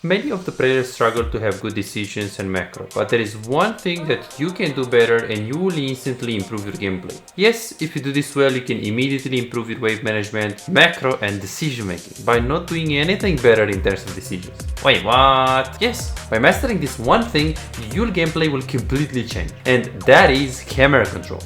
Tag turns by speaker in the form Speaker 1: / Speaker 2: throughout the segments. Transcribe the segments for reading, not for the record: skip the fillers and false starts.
Speaker 1: Many of the players struggle to have good decisions and macro, but there is one thing that you can do better and you will instantly improve your gameplay. Yes, if you do this well, you can immediately improve your wave management, macro and decision making by not doing anything better in terms of decisions. Wait, what? Yes, by mastering this one thing, your gameplay will completely change, and that is camera control.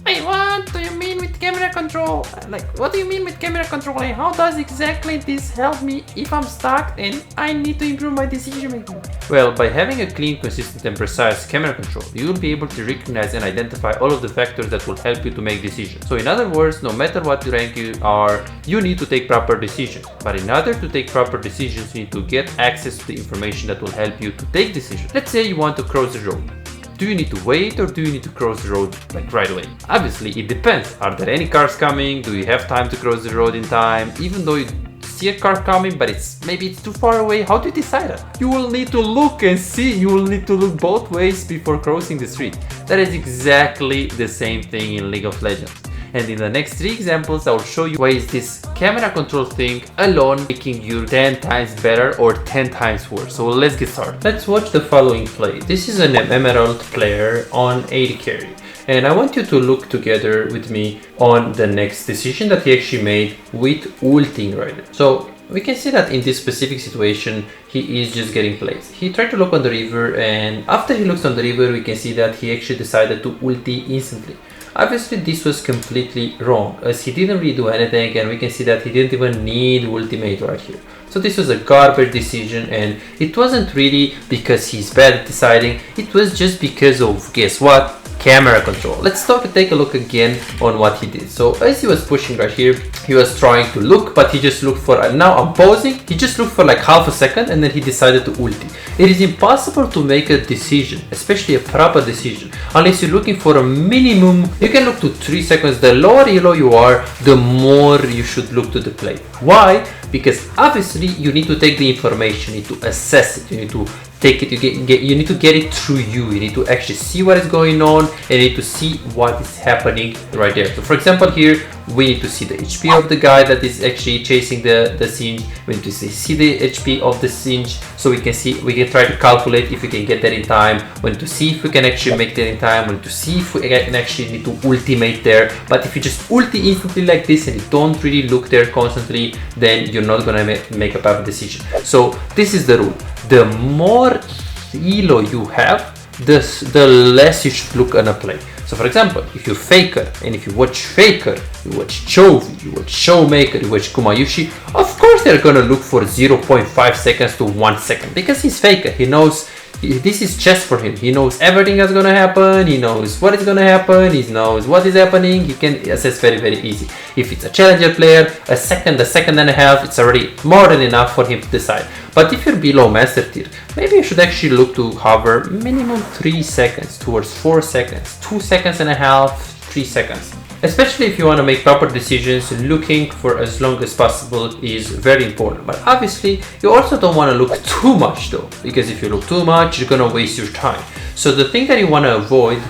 Speaker 1: Wait, what do you mean with camera control? Like, what do you mean with camera control? And how does exactly this help me if I'm stuck and I need to improve my decision making? Well, by having a clean, consistent and precise camera control, you will be able to recognize and identify all of the factors that will help you to make decisions. So in other words, no matter what rank you are, you need to take proper decisions. But in order to take proper decisions, you need to get access to the information that will help you to take decisions. Let's say you want to cross the road. Do you need to wait or do you need to cross the road like right away? Obviously, it depends. Are there any cars coming? Do you have time to cross the road in time? Even though you see a car coming, but maybe it's too far away, how do you decide that? You will need to look and see. You will need to look both ways before crossing the street. That is exactly the same thing in League of Legends. And in the next 3 examples, I will show you why is this camera control thing alone making you 10 times better or 10 times worse. So let's get started. Let's watch the following play. This is an Emerald player on AD carry. And I want you to look together with me on the next decision that he actually made with ulting right there. So we can see that in this specific situation, he is just getting plays. He tried to look on the river, and after he looks on the river, we can see that he actually decided to ulti instantly. Obviously, this was completely wrong as he didn't really do anything, and we can see that he didn't even need ultimate right here. So this was a garbage decision, and it wasn't really because he's bad at deciding, it was just because of, guess what? Camera control. Let's take a look again on what he did. So as he was pushing right here, he was trying to look, but he just looked for, now I'm pausing, he just looked for like half a second and then he decided to ulti. It is impossible to make a decision, especially a proper decision, unless you're looking for a minimum. You can look to 3 seconds. The lower yellow you are, the more you should look to the play. Why? Because obviously you need to take the information, you need to assess it, you need to take it, you need to get it through you need to actually see what is going on and you need to see what is happening right there. So for example here, we need to see the HP of the guy that is actually chasing the singe. We need to see the HP of the singe, so we can try to calculate if we can get that in time. We need to see if we can actually make that in time. We need to see if we can actually need to ultimate there. But if you just ulti instantly like this and you don't really look there constantly, then you're not gonna make a proper decision. So this is the rule. The more elo you have, the less you should look on a play. So for example, if you're Faker, and if you watch Faker, you watch Chovy, you watch Showmaker, you watch Kumayushi, of course they're gonna look for 0.5 seconds to 1 second, because he's Faker. He knows this is chess for him. He knows everything that's gonna happen, he knows what is gonna happen, he knows what is happening, he can assess very, very easy. If it's a challenger player, a second and a half, it's already more than enough for him to decide. But if you're below master tier, maybe you should actually look to hover minimum 3 seconds towards 4 seconds, 2 seconds and a half, 3 seconds. Especially if you want to make proper decisions, looking for as long as possible is very important. But obviously, you also don't want to look too much though, because if you look too much, you're going to waste your time. So the thing that you want to avoid,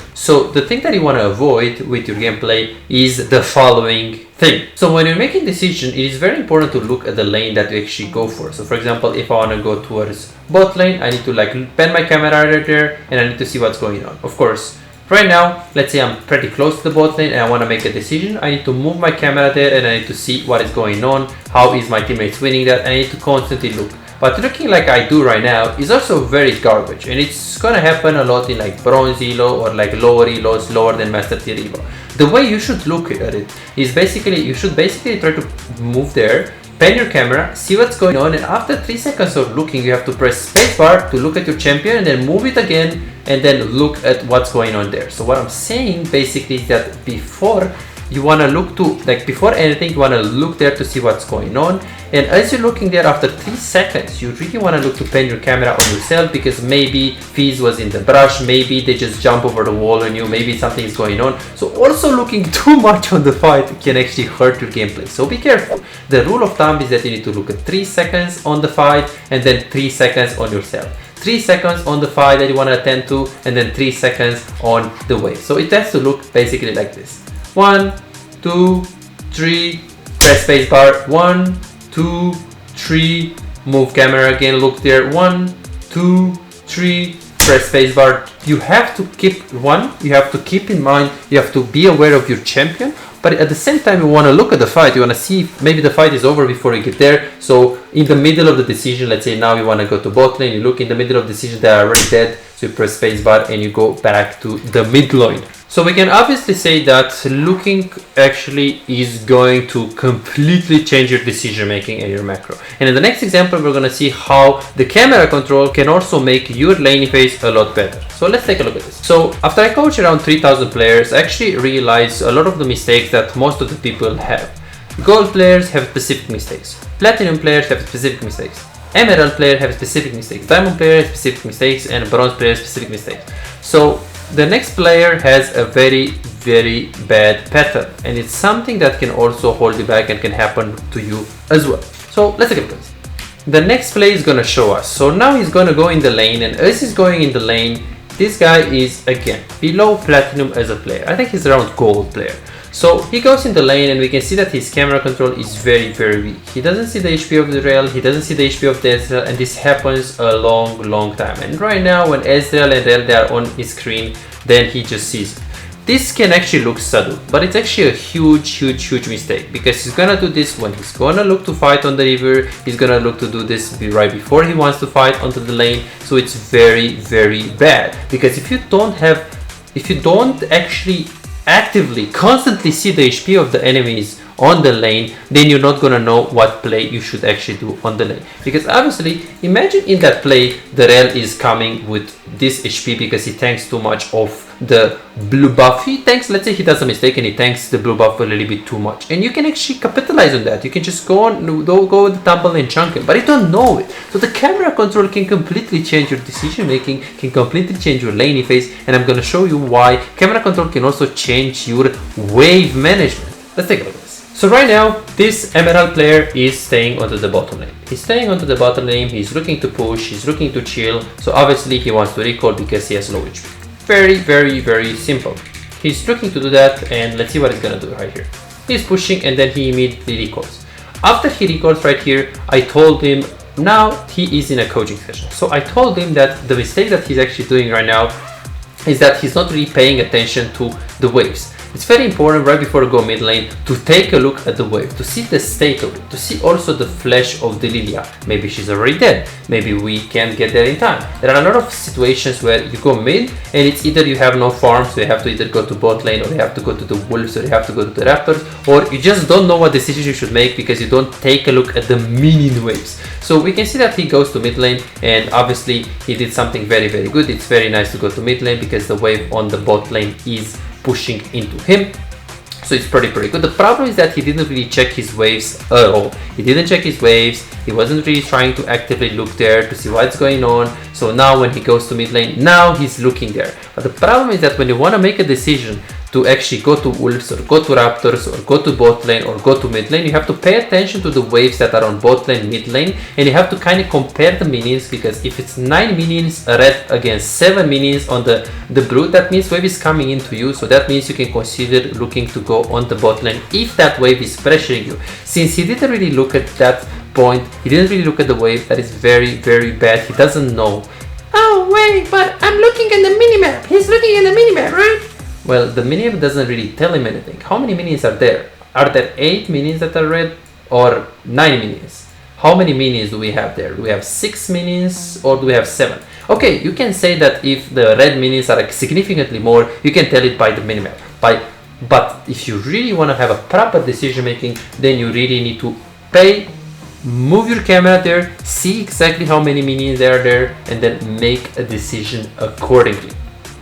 Speaker 1: with your gameplay is the following thing. So when you're making decision, it is very important to look at the lane that you actually go for. So for example, if I want to go towards bot lane, I need to like bend my camera right there and I need to see what's going on. Of course, right now, let's say I'm pretty close to the bot lane and I want to make a decision. I need to move my camera there and I need to see what is going on. How is my teammates winning that? I need to constantly look. But looking like I do right now is also very garbage, and it's gonna happen a lot in like bronze elo or like lower elos, lower than master tier elo. The way you should look at it is you should basically try to move there, pan your camera, see what's going on, and after 3 seconds of looking, you have to press spacebar to look at your champion and then move it again and then look at what's going on there. So what I'm saying basically is that before you want to look to, like before anything, you want to look there to see what's going on. And as you're looking there after 3 seconds, you really want to look to pan your camera on yourself, because maybe Fizz was in the brush, maybe they just jump over the wall on you, maybe something is going on. So also looking too much on the fight can actually hurt your gameplay. So be careful. The rule of thumb is that you need to look at 3 seconds on the fight and then 3 seconds on yourself. 3 seconds on the fight that you want to attend to, and then 3 seconds on the wave. So it has to look basically like this. 1, 2, 3, press spacebar. 1, 2, 3, move camera again, look there, 1, 2, 3, press spacebar. You have to keep in mind, you have to be aware of your champion, but at the same time you want to look at the fight, you want to see if maybe the fight is over before you get there. So in the middle of the decision, let's say now you want to go to bot lane, you look in the middle of the decision, they are already dead, so you press spacebar and you go back to the mid lane. So we can obviously say that looking actually is going to completely change your decision making and your macro. And in the next example, we're going to see how the camera control can also make your laning phase a lot better. So let's take a look at this. So after I coach around 3,000 players, I actually realized a lot of the mistakes that most of the people have. Gold players have specific mistakes. Platinum players have specific mistakes. Emerald players have specific mistakes. Diamond players have specific mistakes, and bronze players have specific mistakes. So the next player has a very bad pattern, and it's something that can also hold you back and can happen to you as well. So let's take a look at this. The next play is gonna show us. So now he's gonna go in the lane, and as he's going in the lane, this guy is again below platinum as a player. I think he's around gold player. So he goes in the lane, and we can see that his camera control is very weak. He doesn't see the HP of the Rel, he doesn't see the HP of the Ezreal, and this happens a long time. And right now when Ezreal and Rel, they are on his screen, then he just sees it. This can actually look subtle, but it's actually a huge mistake, because he's gonna do this when he's gonna look to fight on the river, he's gonna look to do this right before he wants to fight onto the lane. So it's very bad, because if you don't actually actively constantly see the HP of the enemies on the lane, then you're not gonna know what play you should actually do on the lane. Because obviously, imagine in that play, the Rel is coming with this HP because he tanks too much of the blue buff. Let's say he does a mistake and he tanks the blue buff a little bit too much. And you can actually capitalize on that. You can just go with the tumble and chunk him, but you don't know it. So the camera control can completely change your decision making, can completely change your laning phase, and I'm gonna show you why camera control can also change your wave management. Let's take a look at this. So right now, this Emerald player is staying onto the bottom lane. He's staying onto the bottom lane, he's looking to push, he's looking to chill. So obviously he wants to recall because he has low HP. Very simple. He's looking to do that, and let's see what he's gonna do right here. He's pushing and then he immediately recalls. After he recalls right here, I told him now he is in a coaching session. So I told him that the mistake that he's actually doing right now is that he's not really paying attention to the waves. It's very important right before you go mid lane to take a look at the wave, to see the state of it, to see also the flash of the Lilia. Maybe she's already dead, maybe we can't get there in time. There are a lot of situations where you go mid and it's either you have no farm, so you have to either go to bot lane, or you have to go to the wolves, or you have to go to the raptors, or you just don't know what decision you should make because you don't take a look at the minion waves. So we can see that he goes to mid lane, and obviously he did something very good. It's very nice to go to mid lane because the wave on the bot lane is pushing into him. So it's pretty good. The problem is that he didn't really check his waves at all. He didn't check his waves. He wasn't really trying to actively look there to see what's going on. So now when he goes to mid lane, now he's looking there. But the problem is that when you want to make a decision to actually go to wolves, or go to raptors, or go to bot lane, or go to mid lane, you have to pay attention to the waves that are on bot lane, mid lane, and you have to kind of compare the minions, because if it's 9 minions red against 7 minions on the blue, that means wave is coming into you. So that means you can consider looking to go on the bot lane if that wave is pressuring you. Since he didn't really look at that point, he didn't really look at the wave, that is very bad. He doesn't know. Oh wait, but I'm looking at the minimap. He's looking at the minimap, right? Well, the minimap doesn't really tell him anything. How many minions are there? Are there 8 minions that are red, or 9 minions? How many minions do we have there? Do we have 6 minions, or do we have 7? Okay, you can say that if the red minions are significantly more, you can tell it by the minimap. But if you really want to have a proper decision making, then you really need to move your camera there, see exactly how many minions there are there, and then make a decision accordingly.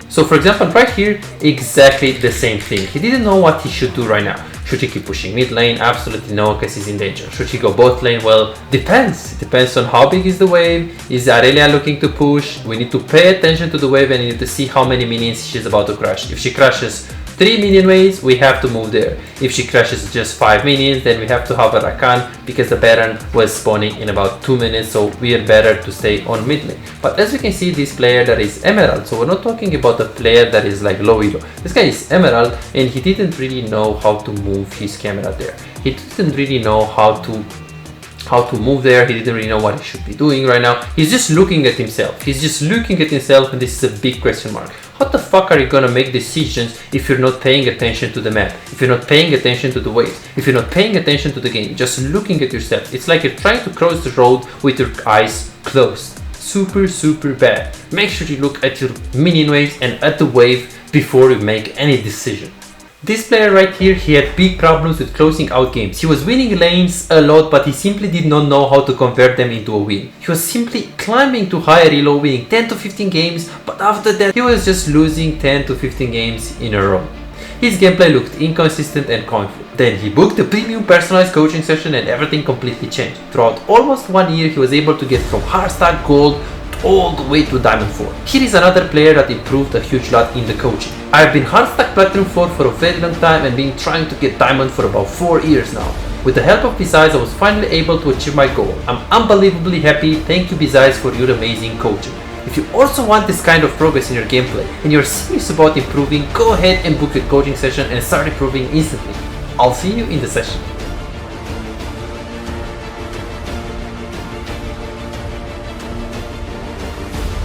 Speaker 1: So for example, right here, exactly the same thing. He didn't know what he should do right now. Should he keep pushing mid lane? Absolutely no, because he's in danger. Should he go bot lane? Well, depends. It depends on how big is the wave. Is Aurelia looking to push? We need to pay attention to the wave and we need to see how many minions she's about to crush. If she crushes 3 minion waves, we have to move there. If she crushes just 5 minions, then we have to have a Rakan, because the Baron was spawning in about 2 minutes, so we are better to stay on mid lane. But as you can see, this player that is Emerald, so we're not talking about a player that is like low elo. This guy is Emerald, and he didn't really know how to move his camera there. He didn't really know how to how to move there. He didn't really know what he should be doing right now. He's just looking at himself. He's just looking at himself, and this is a big question mark. How the fuck are you gonna make decisions if you're not paying attention to the map? If you're not paying attention to the waves? If you're not paying attention to the game? Just looking at yourself. It's like you're trying to cross the road with your eyes closed. Super, super bad. Make sure you look at your minion waves and at the wave before you make any decision. This player right here, he had big problems with closing out games. He was winning lanes a lot, but he simply did not know how to convert them into a win. He was simply climbing to higher elo, winning 10 to 15 games, but after that he was just losing 10 to 15 games in a row. His gameplay looked inconsistent and confused. Then he booked a premium personalized coaching session and everything completely changed. Throughout almost 1 year he was able to get from hardstack gold all the way to Diamond 4. Here is another player that improved a huge lot in the coaching. I've been hardstack Platinum 4 for a very long time and been trying to get Diamond for about 4 years now. With the help of Besides, I was finally able to achieve my goal. I'm unbelievably happy. Thank you Besides for your amazing coaching. If you also want this kind of progress in your gameplay and you're serious about improving, go ahead and book a coaching session and start improving instantly. I'll see you in the session.